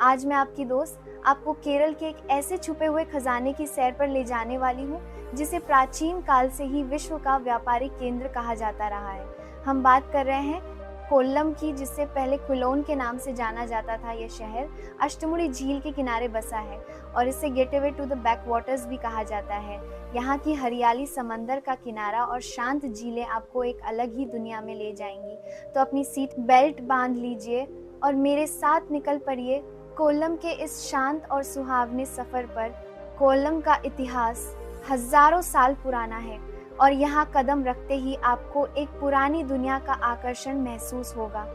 आज मैं आपकी दोस्त आपको केरल के एक ऐसे छुपे हुए खजाने की सैर पर ले जाने वाली हूँ जिसे प्राचीन काल से ही विश्व का व्यापारिक केंद्र कहा जाता रहा है। हम बात कर रहे हैं कोल्लम की, जिससे पहले क्विलोन के नाम से जाना जाता था। यह शहर अष्टमुड़ी झील के किनारे बसा है और इसे gateway to the backwaters भी कहा जाता है। यहाँ की हरियाली, समंदर का किनारा और शांत झीलें आपको एक अलग ही दुनिया में ले जाएंगी। तो अपनी सीट बेल्ट बांध लीजिए और मेरे साथ निकल पड़िए कोल्लम के इस शांत और सुहावने सफर पर। कोल्लम का इतिहास हजारों साल पुराना है और यहाँ कदम रखते ही आपको एक पुरानी दुनिया का आकर्षण महसूस होगा।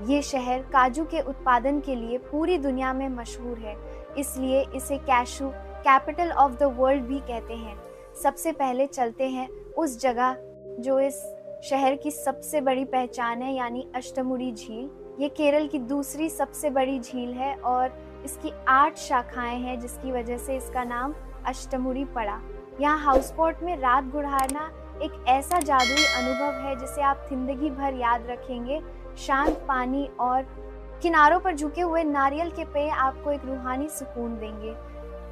ये शहर काजू के उत्पादन के लिए पूरी दुनिया में मशहूर है, इसलिए इसे cashew capital of the world भी कहते हैं। सबसे पहले चलते हैं उस जगह जो इस शहर की सबसे बड़ी पहचान है, यानी अष्टमुड़ी झील। ये केरल की दूसरी सबसे बड़ी झील है और इसकी 8 शाखाएं हैं, जिसकी वजह से इसका नाम अष्टमुड़ी पड़ा। यहाँ हाउसबोट में रात गुजारना एक ऐसा जादुई अनुभव है जिसे आप जिंदगी भर याद रखेंगे। शांत पानी और किनारों पर झुके हुए नारियल के पेड़ आपको एक रूहानी सुकून देंगे।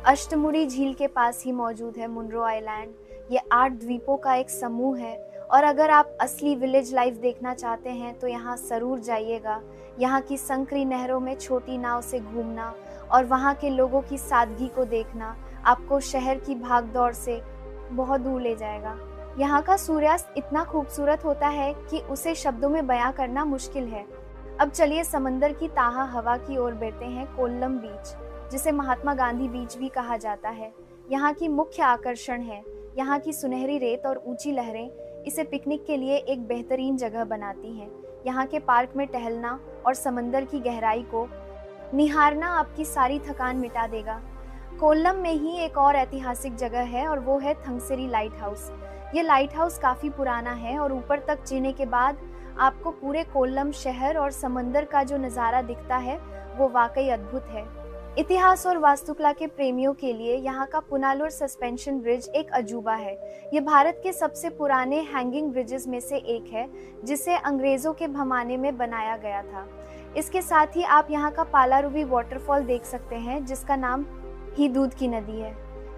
अष्टमुड़ी झील के पास ही मौजूद है मुनरो आइलैंड। ये 8 द्वीपों का एक समूह है और अगर आप असली विलेज लाइफ देखना चाहते हैं तो यहाँ जरूर जाइएगा। यहाँ की संकरी नहरों में छोटी नाव से घूमना और वहाँ के लोगों की सादगी को देखना आपको शहर की भागदौड़ से बहुत दूर ले जाएगा। यहाँ का सूर्यास्त इतना खूबसूरत होता है कि उसे शब्दों में बयां करना मुश्किल है। अब चलिए समंदर की ताहा हवा की ओर बढ़ते हैं। कोल्लम बीच, जिसे महात्मा गांधी बीच भी कहा जाता है, यहाँ की मुख्य आकर्षण है। यहाँ की सुनहरी रेत और ऊंची लहरें इसे पिकनिक के लिए एक बेहतरीन जगह बनाती हैं। यहाँ के पार्क में टहलना और समंदर की गहराई को निहारना आपकी सारी थकान मिटा देगा। कोल्लम में ही एक और ऐतिहासिक जगह है और वो है थंगसेरी लाइट हाउस। ये लाइट हाउस काफी पुराना है और ऊपर तक जीने के बाद आपको पूरे कोल्लम शहर और समंदर का जो नज़ारा दिखता है वो वाकई अद्भुत है। इतिहास और वास्तुकला के प्रेमियों के लिए यहाँ का पुनालुर सस्पेंशन ब्रिज एक अजूबा है। ये भारत के सबसे पुराने हैंगिंग ब्रिजेस में से एक है, जिसे अंग्रेजों के ज़माने में बनाया गया था। इसके साथ ही आप यहाँ का पालारुवी वाटरफॉल देख सकते हैं, जिसका नाम ही दूध की नदी है।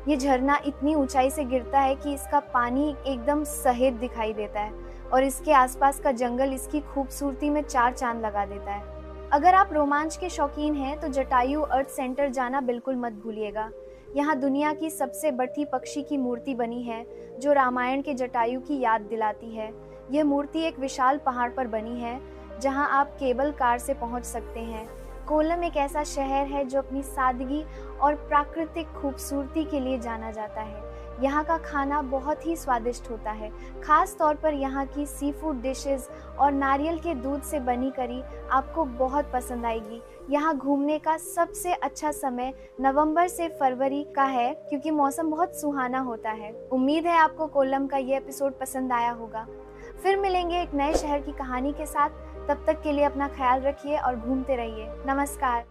ये झरना इतनी ऊंचाई से गिरता है कि इसका पानी एकदम सफेद दिखाई देता है और इसके आसपास का जंगल इसकी खूबसूरती में 4 चांद लगा देता है। अगर आप रोमांच के शौकीन हैं तो जटायु अर्थ सेंटर जाना बिल्कुल मत भूलिएगा। यहाँ दुनिया की सबसे बड़ी पक्षी की मूर्ति बनी है जो रामायण के जटायु की याद दिलाती है। यह मूर्ति एक विशाल पहाड़ पर बनी है जहाँ आप केबल कार से पहुँच सकते हैं। कोल्लम एक ऐसा शहर है जो अपनी सादगी और प्राकृतिक खूबसूरती के लिए जाना जाता है। यहाँ का खाना बहुत ही स्वादिष्ट होता है, खास तौर पर यहाँ की सी फूड डिशेस और नारियल के दूध से बनी करी आपको बहुत पसंद आएगी। यहाँ घूमने का सबसे अच्छा समय नवंबर से फरवरी का है, क्योंकि मौसम बहुत सुहाना होता है। उम्मीद है आपको कोल्लम का ये एपिसोड पसंद आया होगा। फिर मिलेंगे एक नए शहर की कहानी के साथ। तब तक के लिए अपना ख्याल रखिए और घूमते रहिए। नमस्कार।